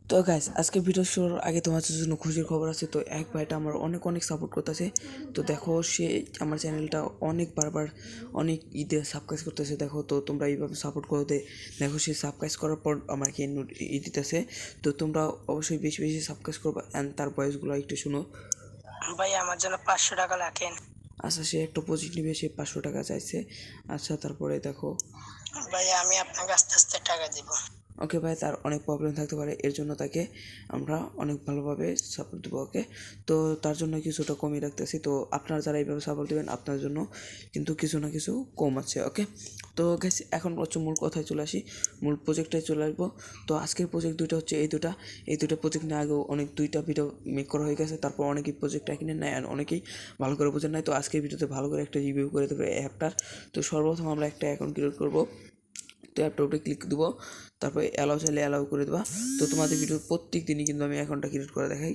তো গাইস আজকে ভিডিও শুরুর আগে তোমাদের জন্য খুশির খবর আছে। তো এক ভাইটা আমার অনেক অনেক সাপোর্ট করতেছে। তো দেখো সে আমার চ্যানেলটা অনেক বারবার অনেক ঈদে সাবস্ক্রাইব করতেছে। দেখো তো তোমরা এইভাবে সাপোর্ট করো। দেখো সে সাবস্ক্রাইব করার পর আমাকে দিতেছে। তো তোমরা অবশ্যই বেশি বেশি সাবস্ক্রাইব করবা অ্যান্ড তার ভয়েসগুলো একটু শুনো। ভাই আমার জন্য 500 টাকা রাখেন। আচ্ছা, সে একটা প্রজেক্ট নিবে, সে 500 টাকা চাইছে। আচ্ছা, তারপরে দেখো ভাই আমি আপনাকে আস্তে আস্তে টাকা দিব। ওকে ভাই, তার অনেক প্রবলেম থাকতে পারে, এর জন্য তাকে আমরা অনেক ভালোভাবে সাপোর্ট দেবো। ওকে, তো তার জন্য কিছুটা কমিয়ে রাখতেছি। তো আপনারা যারা এইভাবে সাপোর্ট দেবেন আপনার জন্য কিন্তু কিছু না কিছু কম আছে। ওকে, তো গেছি এখন হচ্ছে মূল কথায় চলে আসি, মূল প্রজেক্টটায় চলে আসবো। তো আজকের প্রজেক্ট দুইটা হচ্ছে এই দুটো প্রজেক্ট নিয়ে আগেও অনেক দুইটা ভিডিও মেক করা হয়ে গেছে। তারপর অনেকেই প্রজেক্টটা কিনে নেয়, অনেকেই ভালো করে বোঝেন নাই। তো আজকের ভিডিওতে ভালো করে একটা রিভিউ করে দেবে অ্যাপটার। তো সর্বপ্রথম আমরা একটা অ্যাকাউন্ট ক্রিয়েট করবো। তো অ্যাপটার উপরে ক্লিক দেবো, তারপরে অ্যালাউ চাইলে অ্যালাউ করে দেবা। তো তোমাদের ভিডিও প্রত্যেক দিনই কিন্তু আমি অ্যাকাউন্টটা ক্রিয়েট করে দেখাই।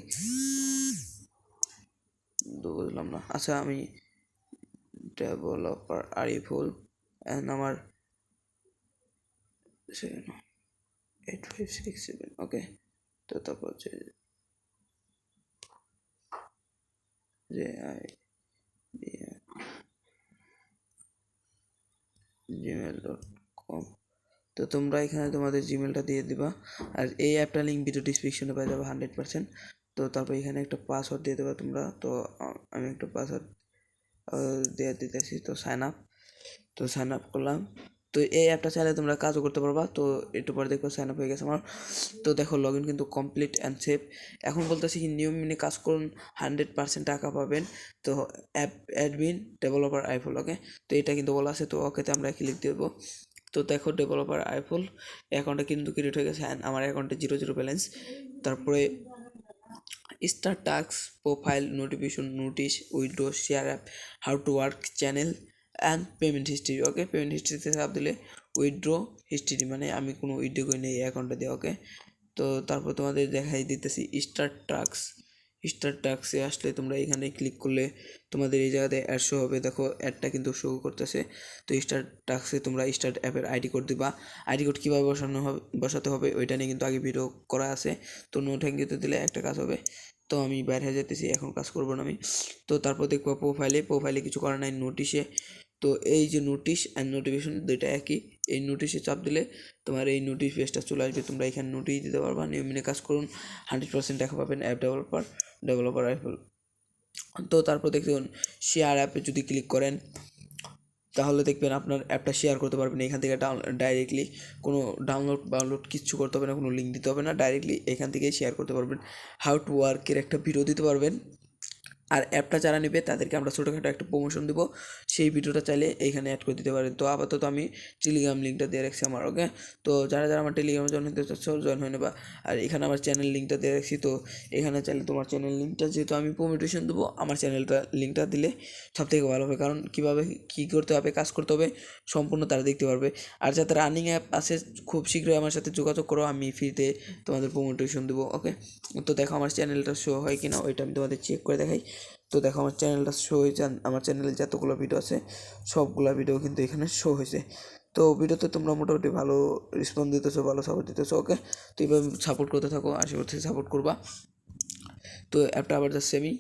তো বুঝলাম না, আচ্ছা আমি ডেভেলপার আরিফুল অ্যান্ড আমার 8567। ওকে, তো তারপর হচ্ছে যে gmail.com। তো তোমরা এখানে তোমাদের জিমেলটা দিয়ে দিবা। আর এই অ্যাপটা লিঙ্ক ভিডিও ডিসক্রিপশনে পেয়ে যাবে 100%। তো তারপর এখানে একটা পাসওয়ার্ড দিয়ে দেবা তোমরা। তো আমি একটা পাসওয়ার্ড দিয়ে দিতেছি। তো সাইন আপ করলাম। তো এই অ্যাপটা চাইলে তোমরা কাজও করতে পারবা। তো একটু পরে দেখো সাইন আপ হয়ে গেছে আমার। তো দেখো লগ ইন কিন্তু কমপ্লিট অ্যান্ড সেভ। এখন বলতেছি কি, নিয়ম মেনে কাজ করুন, 100% টাকা পাবেন। তো অ্যাপ অ্যাডমিন ডেভেলপার আইফুল। ওকে, তো এটা কিন্তু বলা আছে। তো ওকেতে আমরা ক্লিক দেবো। তো দেখো ডেভেলপার আইফুল অ্যাকাউন্টটা কিন্তু ক্রিয়েট হয়ে গেছে। আমার অ্যাকাউন্টে 0 ব্যালেন্স। তারপরে star task, profile, notification, notice, withdraw, share app, how to work, channel and payment history. Okay, payment হিস্ট্রিতে চাপ দিলে উইড্রো হিস্ট্রি, মানে আমি কোনো উইড্রো করি নেই এই অ্যাকাউন্টে দিয়ে। ওকে, তো তারপর তোমাদের দেখাই দিতেছি স্টার টাস্কে আসলে তোমরা এখানে ক্লিক করলে তোমাদের এই জায়গাতে অ্যাড শো হবে। দেখো অ্যাডটা কিন্তু শো করতেছে। তো স্টার টাস্কে তোমরা স্টার্ট অ্যাপের আইডি কোড দিবা। আইডি কোড কীভাবে বসাতে হবে ওইটা নিয়ে কিন্তু আগে ভিডিও করা আছে। তো নো থ্যাংক ইউতে দিলে একটা কাজ হবে। তো আমি বাইরে হয়ে যেতেছি, এখন কাজ করবো না আমি। তো তারপর দেখবো প্রোফাইলে কিছু করার নাই, নোটিশে। তো এই যে নোটিশ অ্যান্ড নোটিফিকেশন দুইটা একই। এই নোটিশে চাপ দিলে তোমার এই নোটিশ পেজটা চলে আসবে। তোমরা এখানে নোটিশ দিতে পারবা। নিয়ম মেনে কাজ করুন, 100% টাকা পাবেন। App developer আইফুল। তো তারপর দেখুন শেয়ার অ্যাপে যদি ক্লিক করেন তাহলে দেখবেন আপনার অ্যাপটা শেয়ার করতে পারবেন এখান থেকে ডাইরেক্টলি। কোনো ডাউনলোড কিচ্ছু করতে হবে না, কোনো লিঙ্ক দিতে হবে না, ডাইরেক্টলি এখান থেকেই শেয়ার করতে পারবেন। হাউ টু ওয়ার্কের একটা ভিডিও দিতে পারবেন। আর অ্যাপটা যারা নেবে তাদেরকে আমরা ছোটোখাটো একটা প্রমোশন দেবো, সেই ভিডিওটা চাইলে এইখানে অ্যাড করে দিতে পারেন। তো আপাতত আমি টেলিগ্রাম লিঙ্কটা দিয়ে রাখছি আমার। ওকে, তো যারা যারা আমার টেলিগ্রামে জয়েন হতে চাচ্ছ জয়েন হয়ে নেবা। আর এখানে আমার চ্যানেল লিঙ্কটা দিয়ে রাখছি। তো এখানে চাইলে তোমার চ্যানেল লিঙ্কটা, যেহেতু আমি প্রমোটেশন দেবো, আমার চ্যানেলটা লিঙ্কটা দিলে সব থেকে ভালো হবে। কারণ কীভাবে কী করতে হবে, কাজ করতে হবে, সম্পূর্ণ তারা দেখতে পারবে। আর যাতে রানিং অ্যাপ আছে খুব শীঘ্রই আমার সাথে যোগাযোগ করো, আমি ফ্রিতে তোমাদের প্রমোটেশন দেবো। ওকে, তো দেখো আমার চ্যানেলটা শো হয় কিনা ওইটা আমি তোমাদের চেক করে দেখাই। তো দেখো আমার চ্যানেলটা শো হয়েছে। আমার চ্যানেলে যতগুলো ভিডিও আছে সবগুলো ভিডিও কিন্তু এখানে শো হয়েছে। তো ভিডিওতে তোমরা মোটামুটি ভালো রেসপন্স দিতেছো, ভালো সাপোর্ট দিতেছো। ওকে, তো এইভাবে সাপোর্ট করতে থাকো, আশা করছি সাপোর্ট করবা। তো অ্যাপটা আবার যাচ্ছে আমি।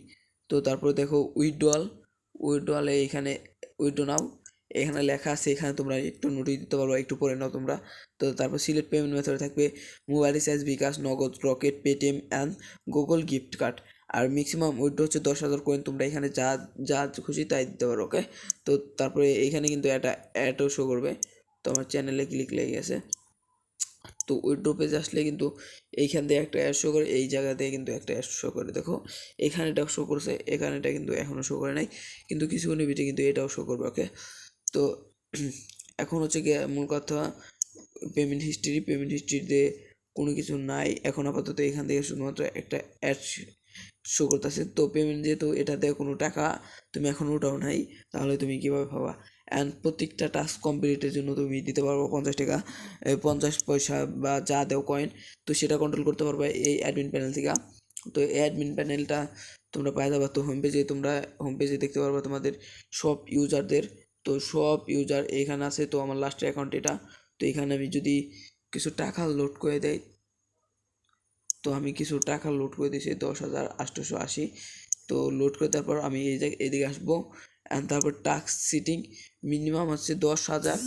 তো তারপরে দেখো উইথড্রয়ালে এখানে উইথড্র নাও এখানে লেখা আছে। এখানে তোমরা একটু নোটিশ দিতে পারো, একটু পরে নাও তোমরা। তো তারপর সিলেক্ট পেমেন্ট মেথড থাকবে mobile recharge, bKash, Nagad, Rocket, Paytm and Google gift card. আর ম্যাক্সিমাম উইথড্র হচ্ছে 10,000 কয়েন। তোমরা এখানে যা যা খুশি তাই দিতে পারো। ওকে, তো তারপরে এখানে কিন্তু একটা অ্যাডও শো করবে। তো আমার চ্যানেলে ক্লিক লেগে গেছে। তো উইথড্র পেজে আসলে কিন্তু এইখান দিয়ে একটা অ্যাড শো করে, এই জায়গা দিয়ে কিন্তু একটা অ্যাড শো করে। দেখো এখানে এটা শো করছে, এখানে এটা কিন্তু এখনও শো করে নাই, কিন্তু কিছুক্ষণের ভিতরে কিন্তু এটাও শো করবে। ওকে, তো এখন হচ্ছে গিয়ে মূল কথা, পেমেন্ট হিস্ট্রিতে কোনো কিছু নাই এখন আপাতত। এখান থেকে শুধুমাত্র একটা অ্যাড শো করতেছে। তো পেমেন্ট যেহেতু এটাতে কোনো টাকা তুমি এখন উঠাও নাই, তাহলে তুমি কীভাবে পাবা? অ্যান্ড প্রত্যেকটা টাস্ক কমপ্লিটের জন্য তুমি দিতে পারবো 50 টাকা, 50 পয়সা বা যা দেও কয়েন। তো সেটা কন্ট্রোল করতে পারবে এই অ্যাডমিন প্যানেল থেকে। তো এই অ্যাডমিন প্যানেলটা তোমরা পাই যাবা। তো হোম পেজে দেখতে পারবা তোমাদের সব ইউজারদের। তো সব ইউজার এখানে আছে। তো আমার লাস্টের অ্যাকাউন্ট এটা। তো এখানে আমি যদি কিছু টাকা লোড করে দেয়, তো আমি কিছু টাকা লোড করে দিয়েছি 10,880। তো লোড করে তারপর আমি এই জায়গায় এদিকে আসবো, অ্যান্ড তারপর টাস্ক সিটিং মিনিমাম হচ্ছে 10,000।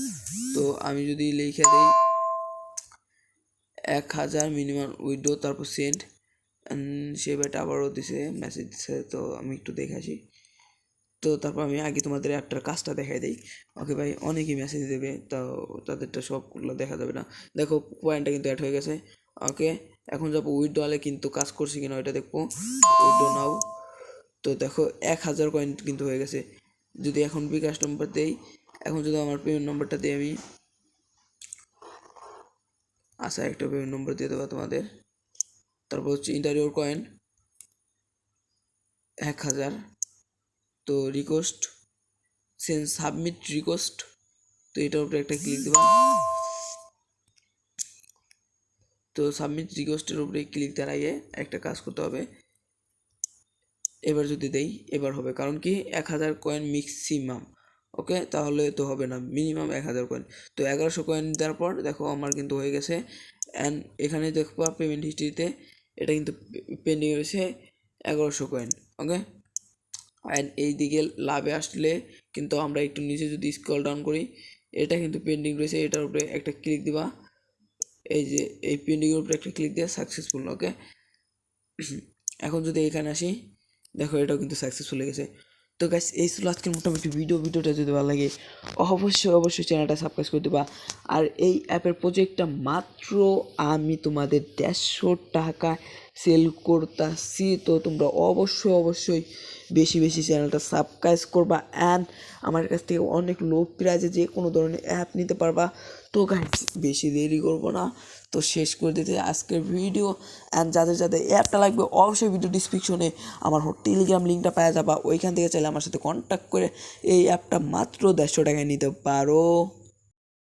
তো আমি যদি লিখে দিই 1,000 মিনিমাম উইডো, তারপর সেন্ড, সে বেটা আবারও দিছে মেসেজ দিছে। তো আমি একটু দেখে আসি। তো তারপর আমি আগে তোমাদের অ্যাপটার কাজটা দেখাই দিই। ওকে ভাই, অনেকেই মেসেজ দেবে, তো তাদেরটা সবগুলো দেখা যাবে না। দেখো পয়েন্টটা কিন্তু অ্যাড হয়ে গেছে। ওকে, এখন যাবো উইথড্রলে কিন্তু কাজ করছি কিনা ওইটা দেখবো। উইথড্র নাও। তো দেখো 1,000 কয়েন কিন্তু হয়ে গেছে। যদি এখন বিকাশ নম্বর দেই, এখন যদি আমার পেমেন্ট নম্বরটা দিই আমি, আচ্ছা একটা পেমেন্ট নম্বর দিয়ে দেবো তোমাদের। তারপর হচ্ছে ইন্টারভিউর কয়েন 1,000। তো রিকোয়েস্ট সেন্ড সাবমিট রিকোয়েস্ট, তো এটার উপরে একটা ক্লিক দেবা। তো সাবমিট রিকোয়েস্টের উপরে ক্লিক দাঁড়াইয়ে একটা কাজ করতে হবে। এবার যদি দেই এবার হবে, কারণ কি 1,000 কয়েন ম্যাক্সিমাম। ওকে, তাহলে তো হবে না, মিনিমাম 1,000 কয়েন। তো 1100 কয়েন দেওয়ার পর দেখো আমার কিন্তু হয়ে গেছে। অ্যান্ড এখানে দেখবা পেমেন্ট হিস্ট্রিতে এটা কিন্তু পেন্ডিং রয়েছে 1100 কয়েন। ওকে, অ্যান্ড এই দিকে লাভে আসলে কিন্তু আমরা একটু নিচে যদি স্ক্রল ডাউন করি, এটা কিন্তু পেন্ডিং রয়েছে, এটার উপরে একটা ক্লিক দিবা। এই যে এই পেন্ডিংয়ের উপরে একটা ক্লিক দিয়ে সাকসেসফুল। ওকে, এখন যদি এখানে আসি, দেখো এটাও কিন্তু সাকসেসফুল হয়ে গেছে। তো গাইস, এই ছিল আজকের মোটামুটি ভিডিওটা যদি ভালো লাগে অবশ্যই চ্যানেলটা সাবস্ক্রাইব করে দেবা। আর এই অ্যাপের প্রজেক্টটা মাত্র আমি তোমাদের 150 টাকা সেল করতেছি। তো তোমরা অবশ্যই বেশি চ্যানেলটা সাবস্ক্রাইব করবা, অ্যান্ড আমার কাছ থেকে অনেক লো প্রাইজে যে কোনো ধরনের অ্যাপ নিতে পারবা। তো গাইস, বেশি দেরি করবো না, তো শেষ করে দিতে আজকের ভিডিও। অ্যান্ড যাদের অ্যাপটা লাগবে অবশ্যই ভিডিও ডিসক্রিপশনে আমার টেলিগ্রাম লিঙ্কটা পাওয়া যাবা, ওইখান থেকে চাইলে আমার সাথে কন্ট্যাক্ট করে এই অ্যাপটা মাত্র 150 টাকায় নিতে পারো।